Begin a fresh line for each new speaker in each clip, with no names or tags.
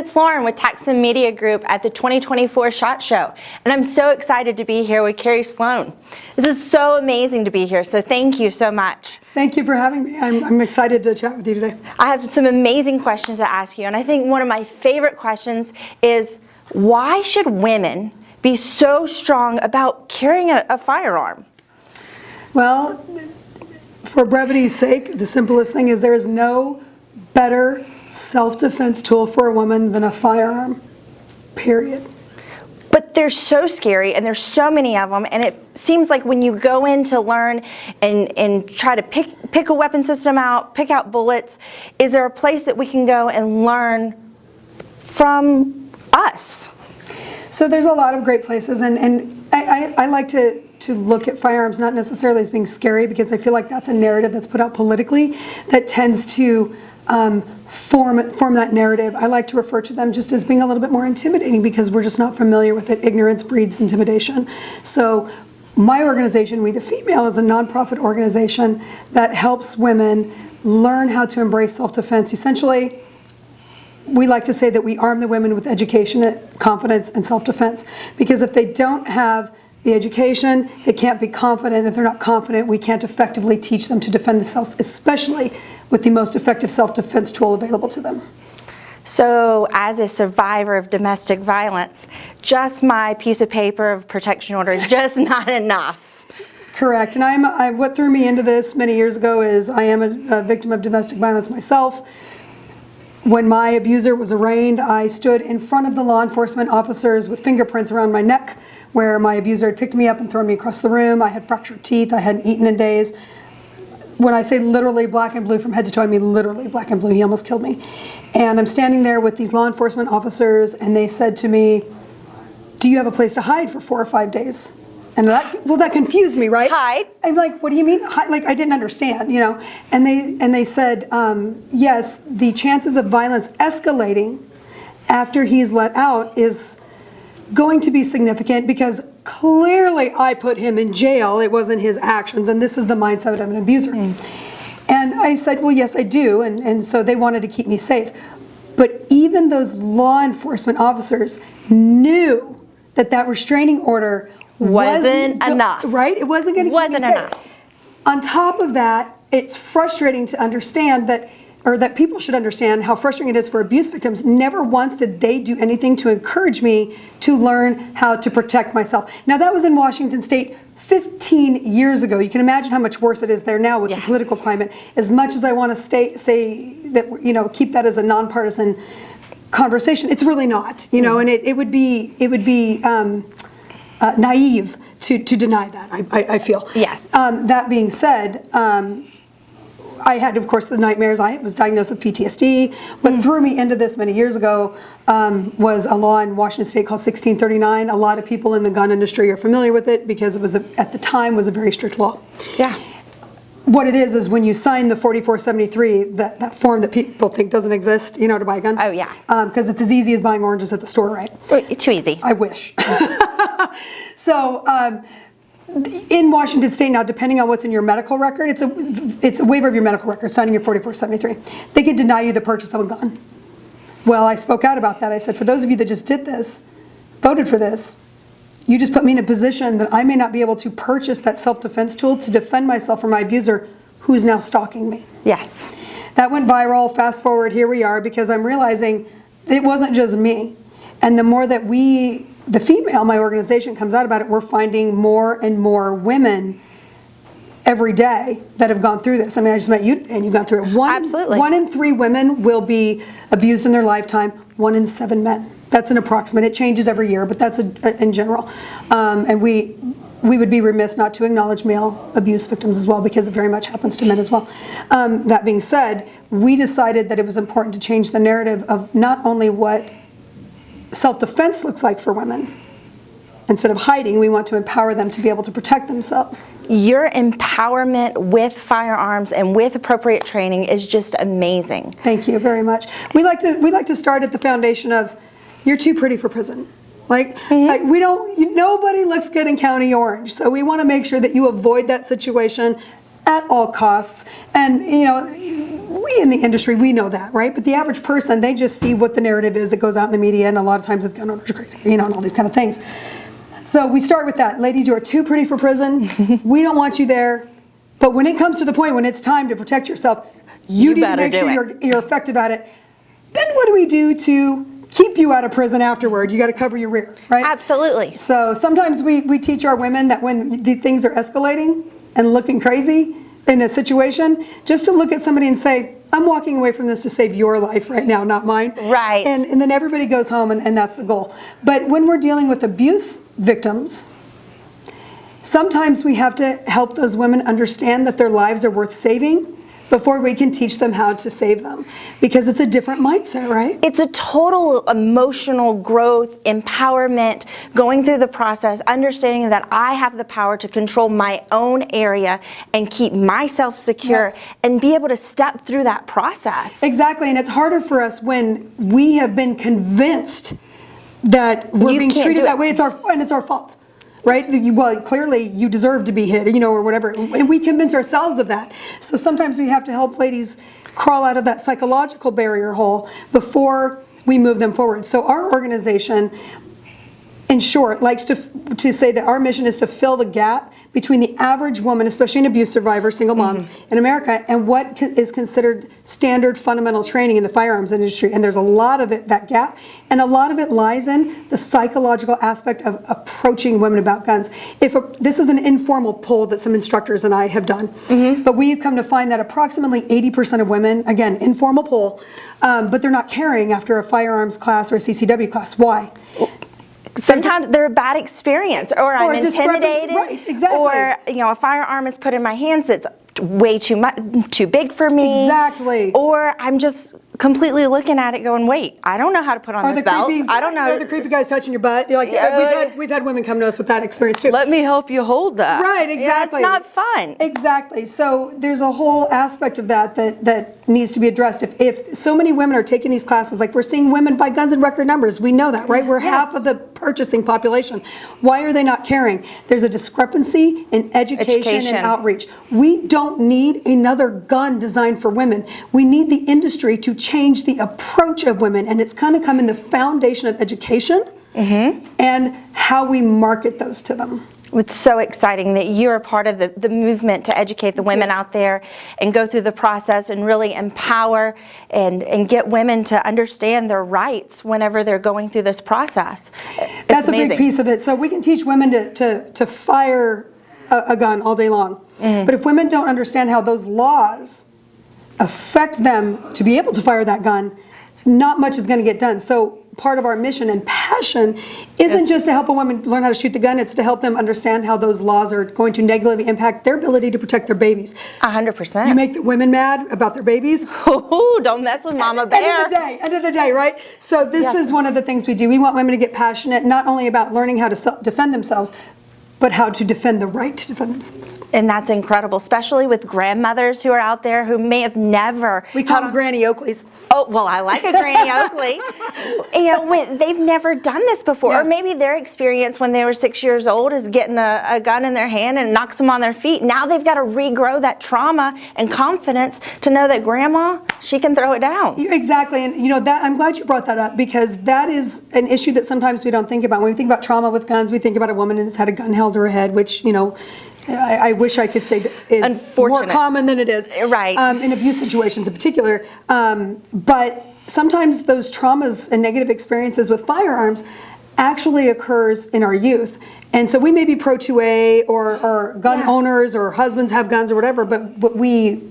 it's Lauren with TacSim Media Group at the 2024 SHOT Show, and I'm so excited to be here with Kerry Slone. This is so amazing to be here, so thank you so much.
Thank you for having me. I'm excited to chat with you today.
I have some amazing questions to ask you, and I think one of my favorite questions is, why should women be so strong about carrying a firearm?
Well, for brevity's sake, the simplest thing is there is no better self-defense tool for a woman than a firearm, period.
But they're so scary, and there's so many of them, and it seems like when you go in to learn and try to pick a weapon system out, pick out bullets, is there a place that we can go and learn from us?
So there's a lot of great places, and I like to look at firearms not necessarily as being scary, because I feel like that's a narrative that's put out politically that tends to form that narrative. I like to refer to them just as being a little bit more intimidating because we're just not familiar with it. Ignorance breeds intimidation. So my organization, WeTheFemale, is a nonprofit organization that helps women learn how to embrace self-defense. Essentially, we like to say that we arm the women with education, confidence, and self-defense, because if they don't have the education, they can't be confident. If they're not confident, we can't effectively teach them to defend themselves, especially with the most effective self-defense tool available to them.
So as a survivor of domestic violence, just my piece of paper of protection order is just not enough.
Correct. And what threw me into this many years ago is I am a victim of domestic violence myself. When my abuser was arraigned, I stood in front of the law enforcement officers with fingerprints around my neck where my abuser had picked me up and thrown me across the room. I had fractured teeth. I hadn't eaten in days. When I say literally black and blue from head to toe, I mean literally black and blue. He almost killed me. And I'm standing there with these law enforcement officers, and they said to me, "Do you have a place to hide for 4 or 5 days?" And that confused me, right?
Hide?
I'm like, what do you mean? Like, I didn't understand, you know? And they said, yes, the chances of violence escalating after he's let out is going to be significant because clearly I put him in jail. It wasn't his actions, and this is the mindset of an abuser. And I said, well, yes, I do, and so they wanted to keep me safe. But even those law enforcement officers knew that restraining order wasn't
enough.
Right? It wasn't going to keep me safe.
Enough.
On top of that, it's frustrating to understand that people should understand how frustrating it is for abuse victims. Never once did they do anything to encourage me to learn how to protect myself. Now, that was in Washington State 15 years ago. You can imagine how much worse it is there now with the political climate. As much as I want to say that, you know, keep that as a nonpartisan conversation, it's really not. You know, and it would be naive to deny that, I feel.
Yes.
That being said, I had, of course, the nightmares. I was diagnosed with PTSD. What threw me into this many years ago was a law in Washington State called 1639. A lot of people in the gun industry are familiar with it because it was, at the time, was a very strict law.
Yeah.
What it is when you sign the 4473, that form that people think doesn't exist, you know, to buy a gun.
Oh, yeah.
Because it's as easy as buying oranges at the store, right?
Too easy.
I wish. So, in Washington State now, depending on what's in your medical record, it's a waiver of your medical record, signing your 4473. They can deny you the purchase of a gun. Well, I spoke out about that. I said, for those of you that just did this, voted for this, you just put me in a position that I may not be able to purchase that self-defense tool to defend myself from my abuser who is now stalking me.
Yes.
That went viral. Fast forward, here we are, because I'm realizing it wasn't just me. And the more that the female, my organization, comes out about it, we're finding more and more women every day that have gone through this. I mean, I just met you, and you've gone through it.
Absolutely.
1 in 3 women will be abused in their lifetime. 1 in 7 men. That's an approximate. It changes every year, but that's in general. And we would be remiss not to acknowledge male abuse victims as well, because it very much happens to men as well. That being said, we decided that it was important to change the narrative of not only what self-defense looks like for women. Instead of hiding, we want to empower them to be able to protect themselves.
Your empowerment with firearms and with appropriate training is just amazing.
Thank you very much. We like to start at the foundation of, you're too pretty for prison. Like we don't. Nobody looks good in County Orange, so we want to make sure that you avoid that situation at all costs. And you know, we in the industry, we know that, right? But the average person, they just see what the narrative is that goes out in the media, and a lot of times it's gun owners are crazy, and all these kind of things. So we start with that. Ladies, you are too pretty for prison. We don't want you there. But when it comes to the point when it's time to protect yourself, you need to make sure you're effective at it. Then what do we do to keep you out of prison afterward? You got to cover your rear, right?
Absolutely.
So sometimes we teach our women that when the things are escalating and looking crazy in a situation, just to look at somebody and say, I'm walking away from this to save your life right now, not mine.
Right.
And then everybody goes home, and that's the goal. But when we're dealing with abuse victims, sometimes we have to help those women understand that their lives are worth saving before we can teach them how to save them, because it's a different mindset, right?
It's a total emotional growth, empowerment, going through the process, understanding that I have the power to control my own area and keep myself secure,
Yes.
and be able to step through that process.
Exactly, and it's harder for us when we have been convinced that we're
You
being
can't
treated
do
that
it.
way. It's our fault. Right? Well, clearly you deserve to be hit, or whatever. And we convince ourselves of that. So sometimes we have to help ladies crawl out of that psychological barrier hole before we move them forward. So our organization, in short, likes to say that our mission is to fill the gap between the average woman, especially an abuse survivor, single moms in America, and what is considered standard fundamental training in the firearms industry. And there's a lot of it, that gap, and a lot of it lies in the psychological aspect of approaching women about guns. This is an informal poll that some instructors and I have done, but we've come to find that approximately 80% of women, again, informal poll, but they're not carrying after a firearms class or a CCW class. Why?
Sometimes they're a bad experience, or I'm intimidated,
right, exactly.
or a firearm is put in my hands that's way too big for me.
Exactly.
Or I'm just completely looking at it going, wait, I don't know how to put on this belt. I don't know.
Or the creepy guys touching your butt. You're like, we've had women come to us with that experience too.
Let me help you hold that.
Right, exactly.
Yeah, it's not fun.
Exactly. So there's a whole aspect of that needs to be addressed. If so many women are taking these classes, like we're seeing women buy guns in record numbers, we know that, right? We're half of the purchasing population. Why are they not carrying? There's a discrepancy in education and outreach. We don't need another gun designed for women. We need the industry to change the approach of women, and it's going to come in the foundation of education and how we market those to them.
It's so exciting that you're a part of the movement to educate the women out there and go through the process and really empower and get women to understand their rights whenever they're going through this process.
That's amazing. A big piece of it. So we can teach women to fire a gun all day long. But if women don't understand how those laws affect them to be able to fire that gun, not much is going to get done. So part of our mission and passion isn't just to help a woman learn how to shoot the gun, it's to help them understand how those laws are going to negatively impact their ability to protect their babies.
100%.
You make the women mad about their babies.
Oh, don't mess with Mama Bear.
End of the day, right? So this is one of the things we do. We want women to get passionate, not only about learning how to defend themselves, but how to defend the right to defend themselves.
And that's incredible, especially with grandmothers who are out there who may have never...
We call them Granny Oakleys.
Oh, well, I like a Granny Oakley. When they've never done this before. Or maybe their experience when they were 6 years old is getting a gun in their hand and knocks them on their feet. Now they've got to regrow that trauma and confidence to know that grandma, she can throw it down.
Exactly. And that I'm glad you brought that up, because that is an issue that sometimes we don't think about. When we think about trauma with guns, we think about a woman that's had a gun held to her head, which, I wish I could say is more common than it is.
Right.
In abuse situations in particular. But sometimes those traumas and negative experiences with firearms actually occurs in our youth. And so we may be pro 2A or gun owners or husbands have guns or whatever, but we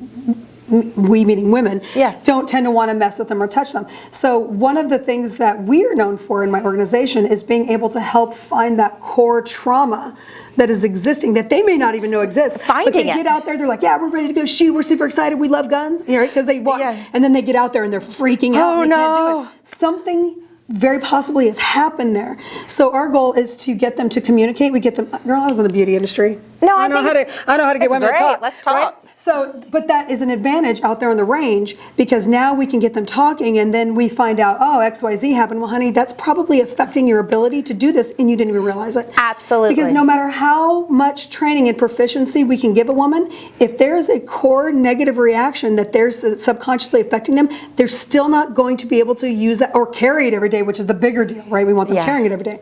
meaning women, don't tend to want to mess with them or touch them. So one of the things that we are known for in my organization is being able to help find that core trauma that is existing that they may not even know exists. But they get out there, they're like, yeah, we're ready to go shoot, we're super excited, we love guns, because they walk, and then they get out there and they're freaking out and they can't do it. Something very possibly has happened there. So our goal is to get them to communicate. We get them, girl, I was in the beauty industry.
No,
I know how to get
it's
women to
great.
talk.
Let's talk.
Right? So, but that is an advantage out there on the range, because now we can get them talking, and then we find out, oh, XYZ happened. Well, honey, that's probably affecting your ability to do this, and you didn't even realize it.
Absolutely.
Because no matter how much training and proficiency we can give a woman, if there's a core negative reaction that they're subconsciously affecting them, they're still not going to be able to use that or carry it every day, which is the bigger deal, right? We want them carrying it every day.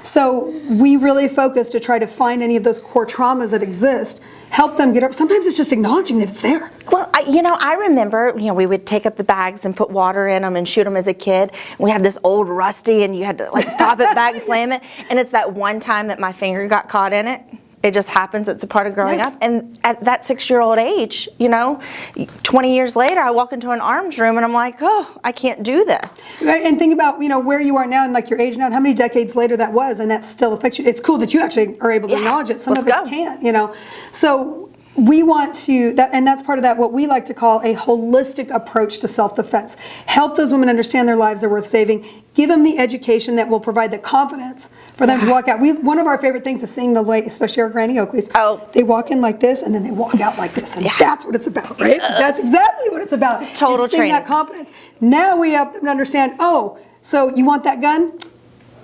So we really focus to try to find any of those core traumas that exist, help them get up. Sometimes it's just acknowledging that it's there.
Well, I remember, we would take up the bags and put water in them and shoot them as a kid. We had this old Rusty, and you had to like pop it back, slam it. And it's that one time that my finger got caught in it. It just happens. It's a part of growing up. And at that 6-year-old age, 20 years later, I walk into an arms room and I'm like, oh, I can't do this.
Right, and think about, where you are now and like your age now and how many decades later that was, and that still affects you. It's cool that you actually are able to acknowledge it. Some of us can't, So we want to, and that's part of that, what we like to call a holistic approach to self-defense. Help those women understand their lives are worth saving. Give them the education that will provide the confidence for them to walk out. One of our favorite things is seeing the light, especially our Granny Oakleys.
Oh.
They walk in like this, and then they walk out like this, and that's what it's about, right? That's exactly what it's about.
Total
training. That confidence. Now we help them to understand, oh, so you want that gun?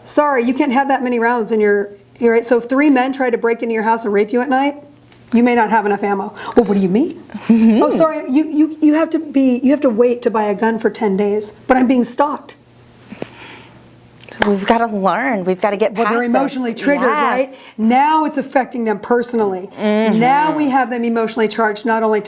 Sorry, you can't have that many rounds in your right. So if 3 men try to break into your house and rape you at night, you may not have enough ammo. Well, what do you mean? Oh, sorry, you have to wait to buy a gun for 10 days, but I'm being stalked.
So we've got to learn. We've got to get past
they're emotionally triggered, right? Now it's affecting them personally. Now we have them emotionally charged, not only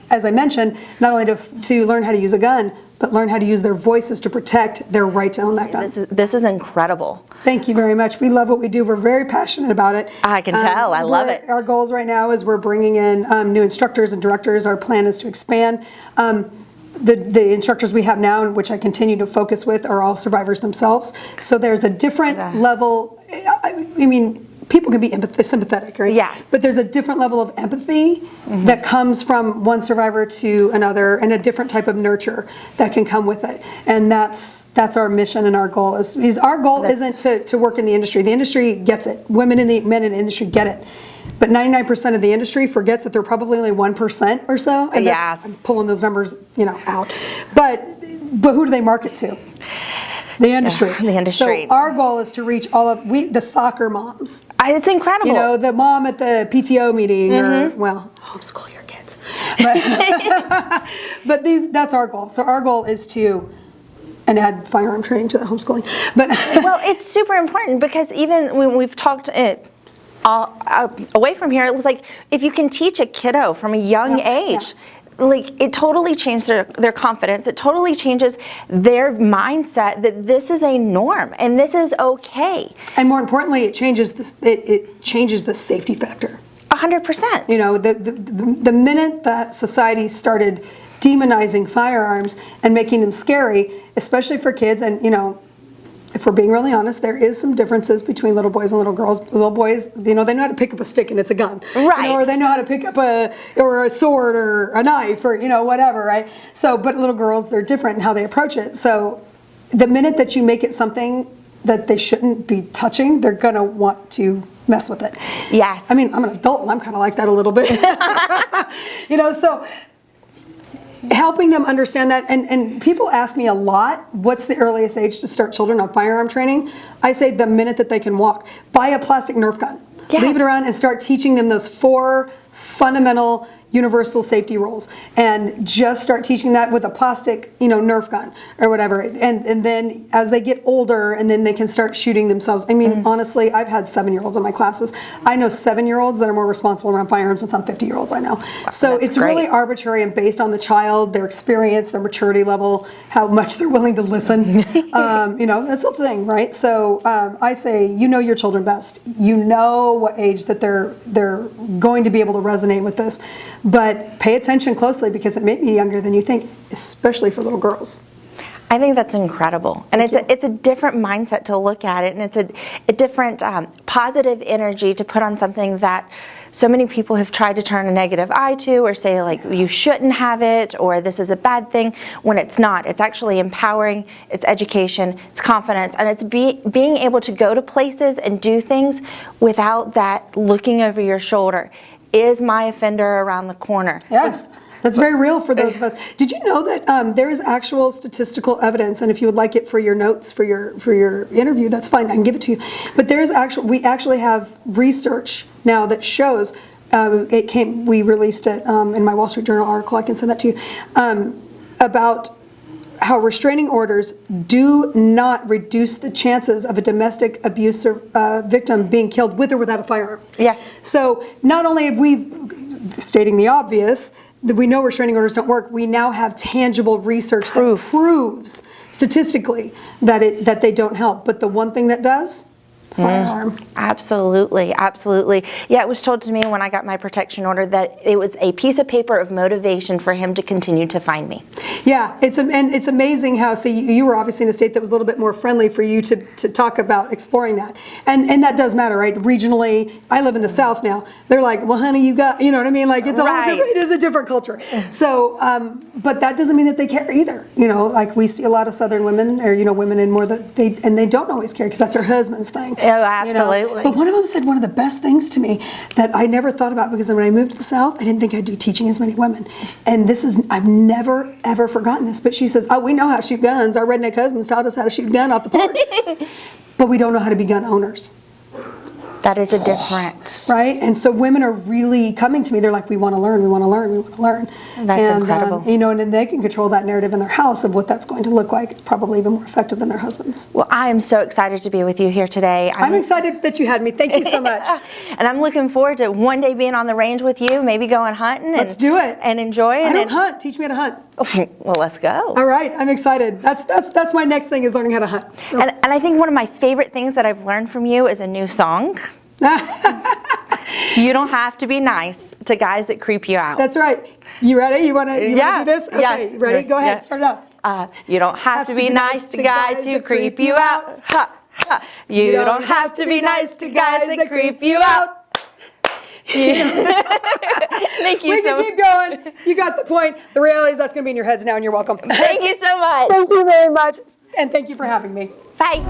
as I mentioned, not only to learn how to use a gun, but learn how to use their voices to protect their right to own that gun.
This is incredible.
Thank you very much. We love what we do. We're very passionate about it.
I can tell. I love it.
Our goals right now is we're bringing in new instructors and directors. Our plan is to expand. The instructors we have now, which I continue to focus with, are all survivors themselves. So there's a different level. I mean, people can be sympathetic, right?
Yes.
But there's a different level of empathy that comes from one survivor to another, and a different type of nurture that can come with it. And that's our mission and our goal. Our goal isn't to work in the industry. The industry gets it. Men in the industry get it. But 99% of the industry forgets that they're probably only 1% or so. And I'm pulling those numbers, out. But who do they market to? The industry.
The industry.
So our goal is to reach all of the soccer moms.
It's incredible.
The mom at the PTO meeting, or homeschool your kids. But that's our goal. So our goal is to add firearm training to the homeschooling. But
well, it's super important, because even when we've talked away from here, it was like if you can teach a kiddo from a young age. Like, it totally changed their confidence. It totally changes their mindset that this is a norm and this is okay.
And more importantly, it changes the safety factor.
100%.
The minute that society started demonizing firearms and making them scary, especially for kids, and if we're being really honest, there is some differences between little boys and little girls. Little boys, they know how to pick up a stick and it's a gun.
Right.
Or they know how to pick up a sword or a knife or, whatever, right? So, but little girls, they're different in how they approach it. So the minute that you make it something that they shouldn't be touching, they're going to want to mess with it.
Yes.
I mean, I'm an adult and I'm kind of like that a little bit. So helping them understand that, and people ask me a lot, what's the earliest age to start children on firearm training? I say the minute that they can walk. Buy a plastic Nerf gun. Yes. Leave it around and start teaching them those 4 fundamental universal safety rules, and just start teaching that with a plastic, Nerf gun or whatever. And then as they get older, and then they can start shooting themselves. I mean, honestly, I've had 7-year-olds in my classes. I know 7-year-olds that are more responsible around firearms than some 50-year-olds I know. So it's really arbitrary and based on the child, their experience, their maturity level, how much they're willing to listen. That's the thing, right? So I say, your children best. You know what age that they're going to be able to resonate with this. But pay attention closely, because it may be younger than you think, especially for little girls.
I think that's incredible, and it's a different mindset to look at it, and it's a different positive energy to put on something that so many people have tried to turn a negative eye to, or say like you shouldn't have it, or this is a bad thing, when it's not. It's actually empowering, it's education, it's confidence, and it's being able to go to places and do things without that looking over your shoulder. Is my offender around the corner?
Yes. That's very real for those of us. Did you know that there is actual statistical evidence, and if you would like it for your notes for your interview, that's fine. I can give it to you. But we actually have research now that shows we released it in my Wall Street Journal article. I can send that to you about how restraining orders do not reduce the chances of a domestic abuse victim being killed with or without a firearm.
Yes.
So not only have we, stating the obvious, that we know restraining orders don't work, we now have tangible research that proves statistically that they don't help. But the one thing that does, firearm.
Absolutely, absolutely. Yeah, it was told to me when I got my protection order that it was a piece of paper of motivation for him to continue to find me.
Yeah, and it's amazing how, so you were obviously in a state that was a little bit more friendly for you to talk about exploring that. And that does matter, right? Regionally, I live in the South now. They're like, well, honey, you know what I mean? Like, it's a whole different, it is a different culture. So, but that doesn't mean that they care either. You know, like we see a lot of Southern women, or, you know, women in more that they don't always care because that's their husband's thing.
Oh, absolutely.
You know? But one of them said one of the best things to me that I never thought about, because when I moved to the South, I didn't think I'd do teaching as many women. And I've never, ever forgotten this. But she says, oh, we know how to shoot guns. Our redneck husbands taught us how to shoot a gun off the porch. But we don't know how to be gun owners.
That is a difference.
Right? And so women are really coming to me. They're like, we want to learn, we want to learn, we want to learn.
That's incredible.
You know, and then they can control that narrative in their house of what that's going to look like, probably even more effective than their husbands.
Well, I am so excited to be with you here today.
I'm excited that you had me. Thank you so much.
And I'm looking forward to one day being on the range with you, maybe going hunting.
Let's do it.
And enjoy it.
I don't hunt. Teach me how to hunt.
Well, let's go.
All right, I'm excited. That's my next thing, is learning how to hunt. So.
And I think one of my favorite things that I've learned from you is a new song. You don't have to be nice to guys that creep you out.
That's right. You ready? You want to do this? Okay,
yes.
Ready? Go ahead.
Yes.
Start it up.
You don't have to be nice to guys who creep you out. Ha, ha. You don't have to be nice to guys that creep you out. Thank you
we
so
can keep going. You got the point. The reality is that's going to be in your heads now, and you're welcome.
Thank you so much.
Thank you very much. And thank you for having me.
Bye.